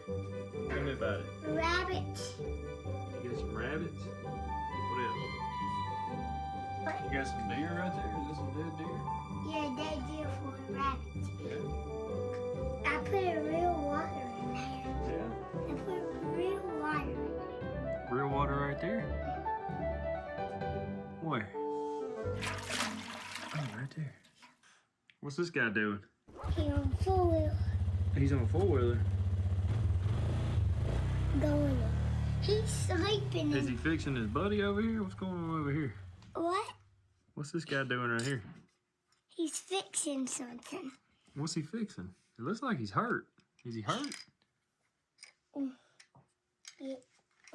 Tell me about it. Rabbits. You got some rabbits? What else? What? You got some deer right there? Is this some dead deer? Yeah, dead deer for rabbits. Yeah. I put a real water in there. Yeah. I put real water in there. Real water right there? Where? Oh, right there. What's this guy doing? He's on four-wheel. He's on a four-wheeler. Going. He's sleeping. Is he fixing his buddy over here? What's going on over here? What? What's this guy doing right here? He's fixing something. What's he fixing? It looks like he's hurt. Is he hurt? Yeah.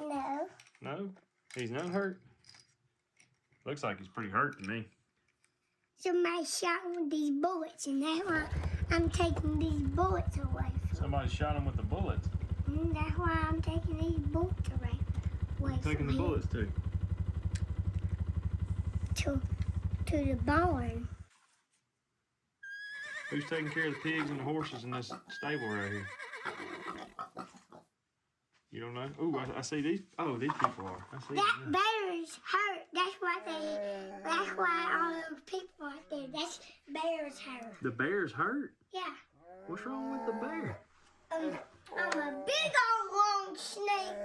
No. No, he's not hurt. Looks like he's pretty hurt to me. Somebody shot him with these bullets, and that's why I'm taking these bullets away from him. Somebody shot him with the bullets. That's why I'm taking these bullets away Where you taking the bullets to? To the barn. Who's taking care of the pigs and the horses in this stable right here? You don't know? Ooh, I see these. Oh, these people are. I see That them. bear is hurt. That's why all those people out there. That's bear's hurt. The bear's hurt? Yeah. What's wrong with the bear? I'm a big old long snake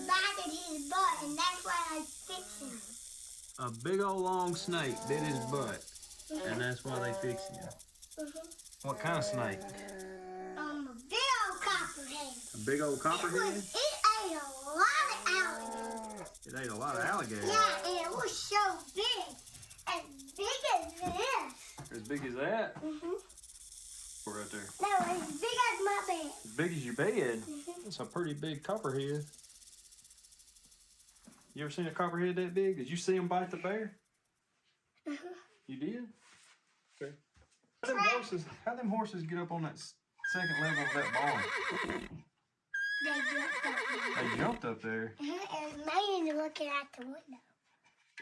bited his butt, and that's why I fixed him. A big old long snake bit his butt, and that's why they fixed him. What kind of snake? A big old copperhead. A big old copperhead? It ate a lot of alligators. It ate a lot of alligators. Yeah, and it was so big. As big as this. As big as that? Right there. No, as big as my bed. As big as your bed? That's a pretty big copperhead. You ever seen a copperhead that big? Did you see him bite the bear? You did? Okay. How them horses get up on that second level of that barn? They jumped up there. They jumped up there. And the man's looking out the window.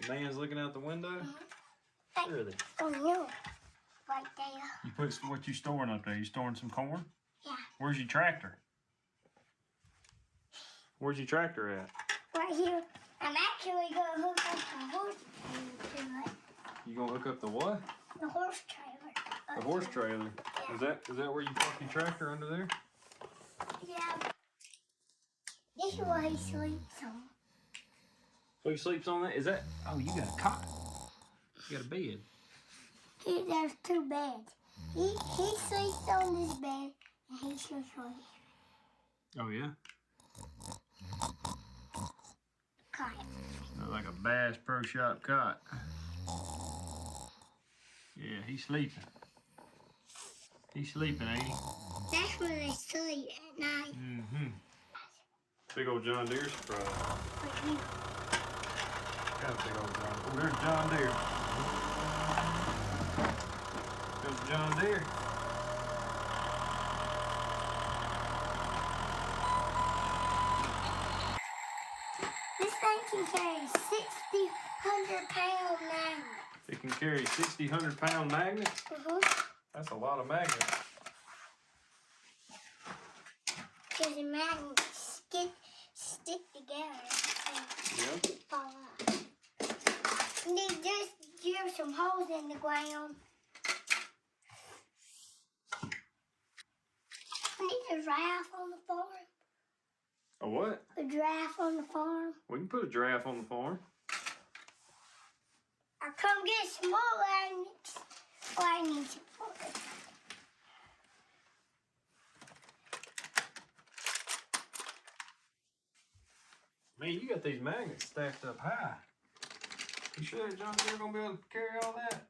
The man's looking out the window? Really? Oh, no. Right there. You put what you storing up there? You storing some corn? Yeah. Where's your tractor? Where's your tractor at? Right here. I'm actually going to hook up the horse trailer to it. You gonna hook up the what? The horse trailer. The horse trailer. Yeah. Is that where you park your tractor under there? Yeah. This is what he sleeps on. So he sleeps on that? Is that? Oh, you got a cot. You got a bed. There's two beds. He sleeps on this bed, and he sleeps on here. Oh yeah. Cot. Like a Bass Pro Shop cot. Yeah, he's sleeping. He's sleeping, ain't he? That's where they sleep at night. Big old John Deere surprise. But you, Got a big old John. Oh, there's John Deere. There's John Deere. this thing can carry 1,600-pound magnet. It can carry 1,600-pound magnets. That's a lot of magnets. Because the magnets stick together and Yeah. fall out. And they just drill some holes in the ground. Need a giraffe on the farm. A what? A giraffe on the farm. We can put a giraffe on the farm. I'll come get some more magnets. Oh, I need some more. Man, you got these magnets stacked up high. You sure that John Deere gonna be able to carry all that?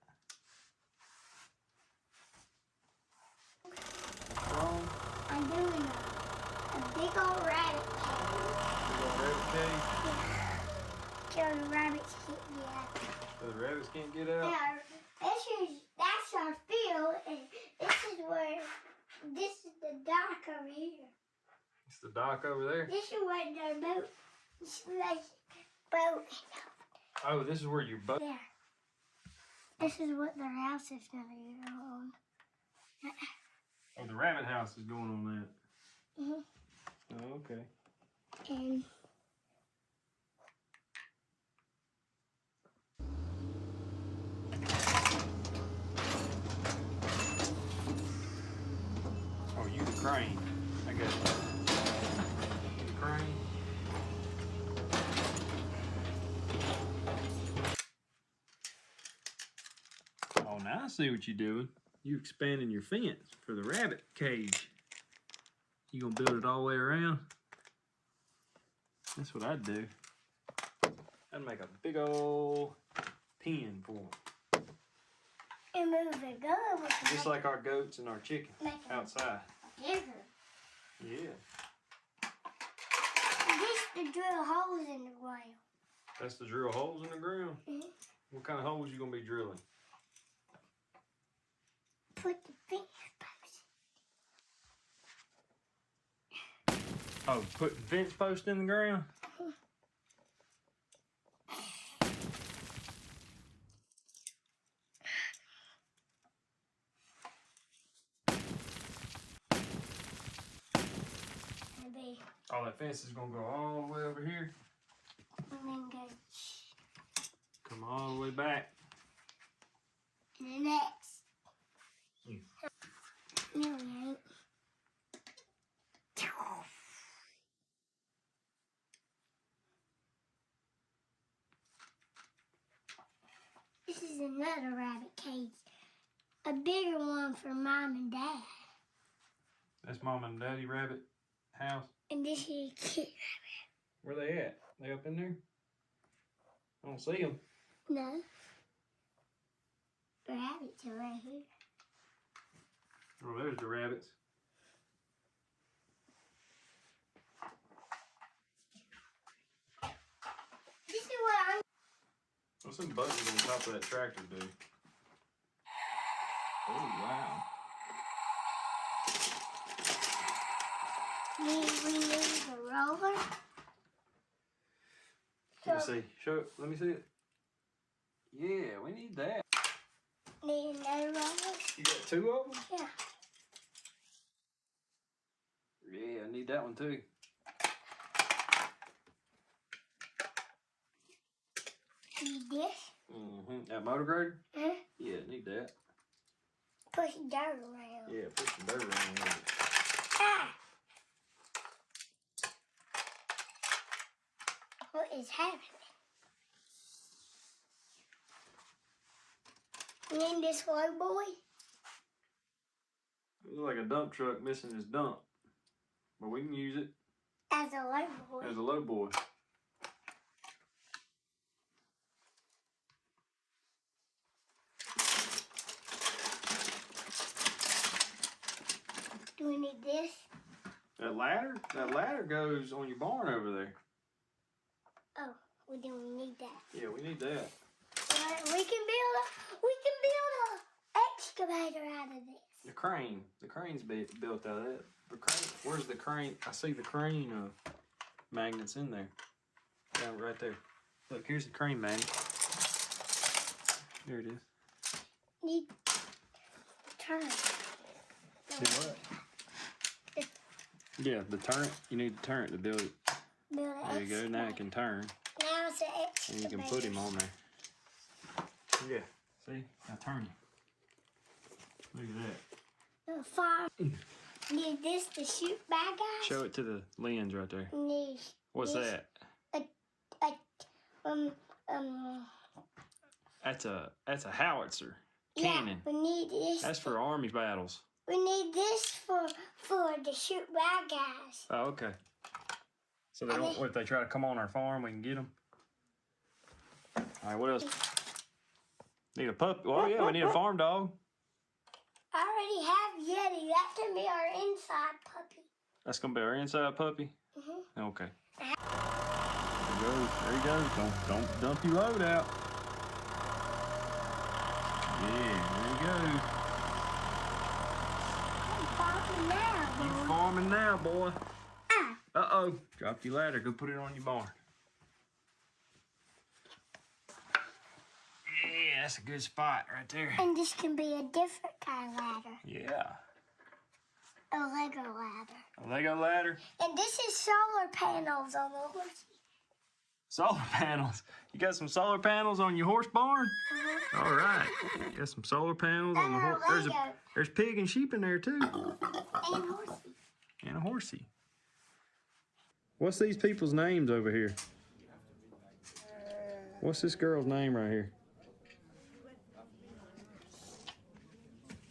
Wrong. I'm doing a big old rabbit cage. Big old rabbit cage. So the rabbits can't get out. So the rabbits can't get out. Now, that's our field, and this is the dock over here. It's the dock over there. This is where their boat, boat. Oh, this is where your boat. Yeah. This is what their house is gonna be on. Oh, the rabbit house is going on that. Mhm. Oh, okay. And Oh, you the crane. I guess. The crane. Oh, now I see what you're doing. You expanding your fence for the rabbit cage. You gonna build it all the way around? That's what I'd do. I'd make a big old pen for them. and move the gun with Just like our goats and our chickens outside. bigger. Yeah. This to drill holes in the ground. That's to drill holes in the ground? Mhm. What kind of holes you gonna be drilling? Put the fence post. Oh, putting fence posts in the ground? Oh, that fence is gonna go all the way over here. And then go Come all the way back. to the next. Mm. No, we ain't. This is another rabbit cage. A bigger one for Mom and Dad. That's Mom and Daddy rabbit house. And this is kid Where they at? They up in there? I don't see them. rabbit. No. Rabbits are right here. Oh, there's the rabbits. This is what I'm. What's them buttons on top of that tractor do? Oh, wow. We use a roller. Let me see. Show it. Let me see it. Yeah, we need that. Need another roller? You got two of them? Yeah. Yeah, I need that one too. Need this? Mm-hmm. That motor grader? Huh? Yeah, need that. Push dirt around. Yeah, put some dirt around with it. Ah! What is happening? Need this low boy? It looks like a dump truck missing his dump. But we can use it As a low boy. as a low boy. Do we need this? That ladder? That ladder goes on your barn over there. Oh, we don't need that. Yeah, we need that. But we can build a excavator out of this. The crane. The crane's built out of that. The crane. Where's the crane? I see the crane magnets in there. Down right there. Look, here's the crane magnet. There it is. Need turn. See what? Yeah, the turret. You need the turret to build it. Build an There you go. Now it can turn. Now it's an And excavator. you can put him on there. Yeah. See? Now turn him. Look at that. Fire. Need this to shoot bad guys? Show it to the lens right there. Need What's this, that? um, That's a howitzer. yeah, Cannon. we need this. That's for army battles. We need this for to shoot bad guys. Oh, okay. So they don't. If they try to come on our farm, we can get them. All right. What else? Need a puppy. Oh yeah, we need a farm dog. I already have Yeti. That can be our inside puppy. That's gonna be our inside puppy. Mhm. Okay. There he goes. There he goes. Don't dump your load out. Yeah, there he goes. I'm farming now, You boy. farming now, boy. Ah, Uh-oh. Dropped your ladder. Go put it on your barn. Yeah, that's a good spot right there. and this can be a different kind of ladder. Yeah. A Lego ladder. A Lego ladder? And this is solar panels on the horse. Solar panels. You got some solar panels on your horse barn? Uh-huh. All right. Got some solar panels on the horse. There's pig and sheep in there too. And horsey. And a horsey. What's these people's names over here? What's this girl's name right here?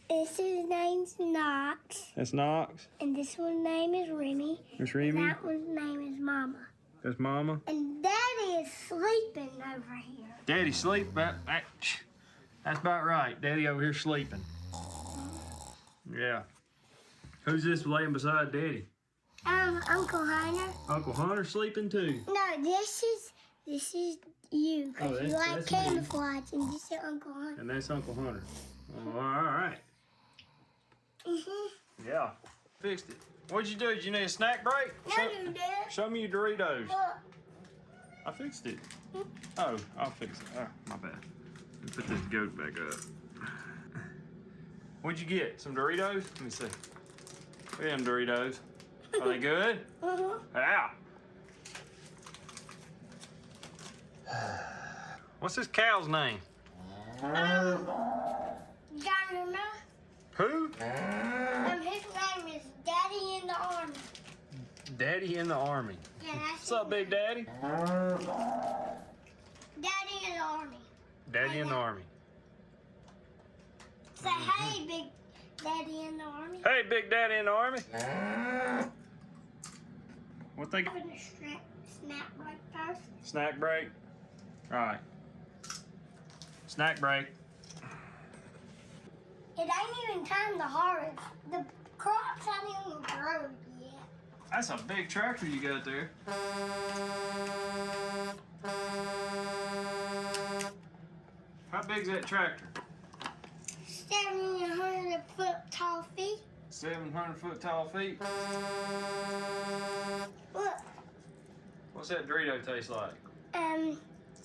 This is name's Knox. That's Knox. And this one's name is Remy. Miss Remy. And that one's name is Mama. That's Mama. And Daddy is sleeping over here. Daddy sleep. That's about right. Daddy over here sleeping. Yeah. Who's this laying beside Daddy? Uncle Hunter. Uncle Hunter sleeping too. No, this is you. Oh, Because you like that's me. camouflage, and this is Uncle Hunter. And that's Uncle Hunter. Oh, all right. Yeah. Fixed it. What'd you do? Did you need a snack break? No, you did. Show me your Doritos. Look. I fixed it. Oh, I'll fix it. Oh, my bad. Let me put this goat back up. What'd you get? Some Doritos? Let me see. Look at them Doritos. Are they good? Yeah. What's this cow's name? Johnny, Who? his name is Daddy in the Army. Daddy in the Army. Yeah, that's What's up, Big Daddy? Daddy in the Army. Daddy in the Army. Say, hey, Big Daddy in the Army. Hey, Big Daddy in the Army. What they got? Open the snap right first. Snack break. All right. Snack break. It ain't even time to harvest. The crops haven't even grown yet. That's a big tractor you got there. How big's that tractor? 700 foot tall feet. 700 foot tall feet. Look, What's that Dorito taste like?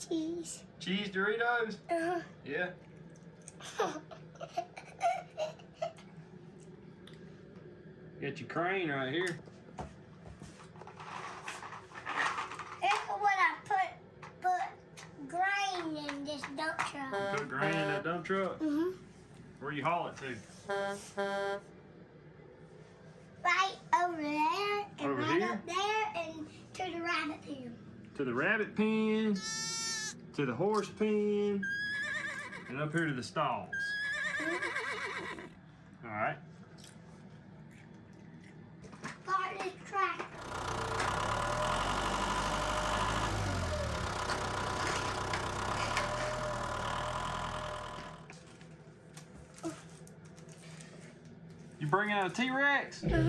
cheese. Cheese Doritos? Yeah. Got your crane right here. That's what I put grain in this dump truck. Put grain in that dump truck? Where you haul it to? Right over there, and Over right here? up there, and to the rabbit pen. To the rabbit pen, to the horse pen, and up here to the stalls. All right. Start this tractor. You bringing out a T-Rex? What are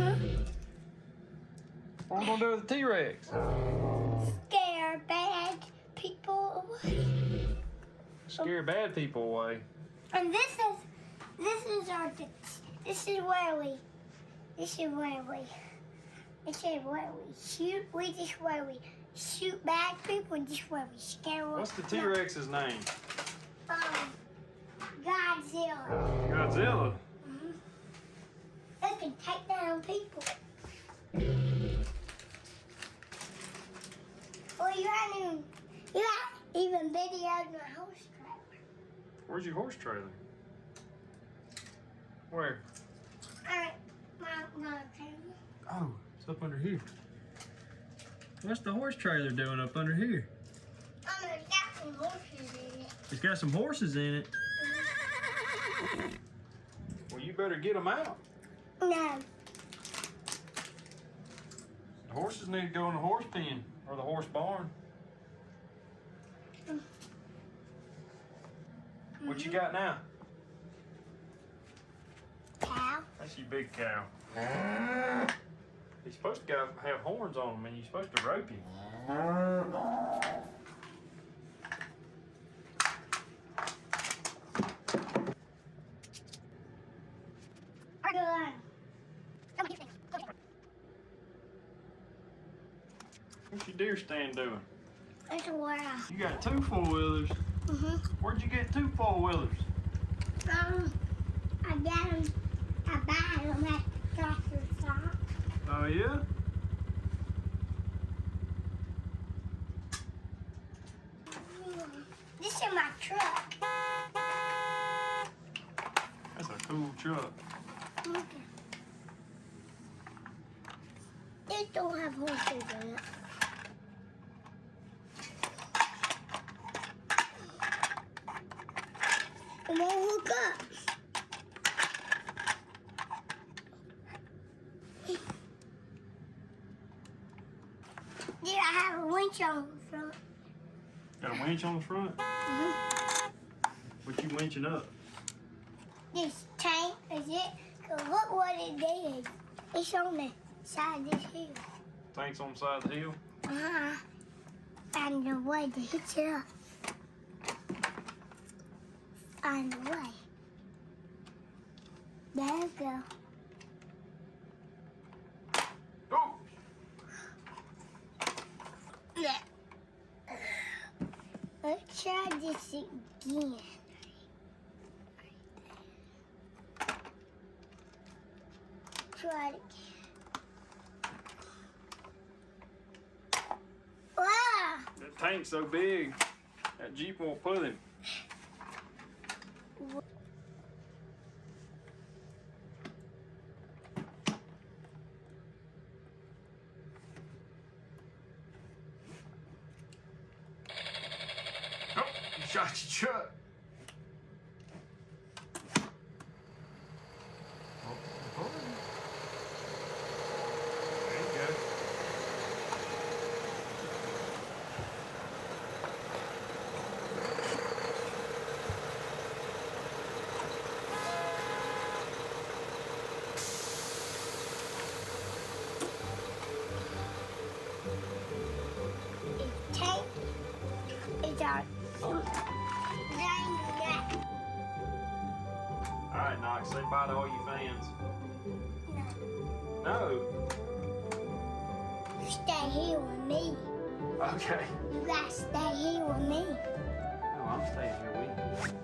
we gonna do with the T-Rex? Scare bad people away. Scare bad people away. And this is where we shoot. Where we shoot bad people, and just where we scare them. What's the T-Rex's name? Godzilla. Godzilla. It can take down people. Well, you haven't even videoed my horse trailer. Where's your horse trailer? Where? Alright, my trailer. Oh, it's up under here. What's the horse trailer doing up under here? It's got some horses in it. It's got some horses in it. Well, you better get them out. No. The horses need to go in the horse pen or the horse barn. What you got now? Cow. That's your big cow. He's supposed to have horns on him, and you're supposed to rope him. What's your deer stand doing? It's a wow. You got 2 4-wheelers. Where'd you get 2 4-wheelers? I got them. I bought them at the tractor Oh yeah? This is my truck. That's a cool truck. Okay. This don't have horses in it. Come on, hook up. Did I have a winch on the front? Got a winch on the front? Mm-hmm. What you winching up? This tank is it? 'Cause look what it did. It's on the side of this hill. Tank's on the side of the hill? Uh-huh. Find a way to hitch it up. Find a way. There you go. Oh! Let's try this again. Try it again. Wow! That tank's so big, that Jeep won't put him. Oh, you shot your truck. Oh, there you go. It's tank. It's our dang. All right, Knox, say bye to all you fans. No. No. You stay here with me. Okay. You gotta stay here with me. No, I'm staying here with you.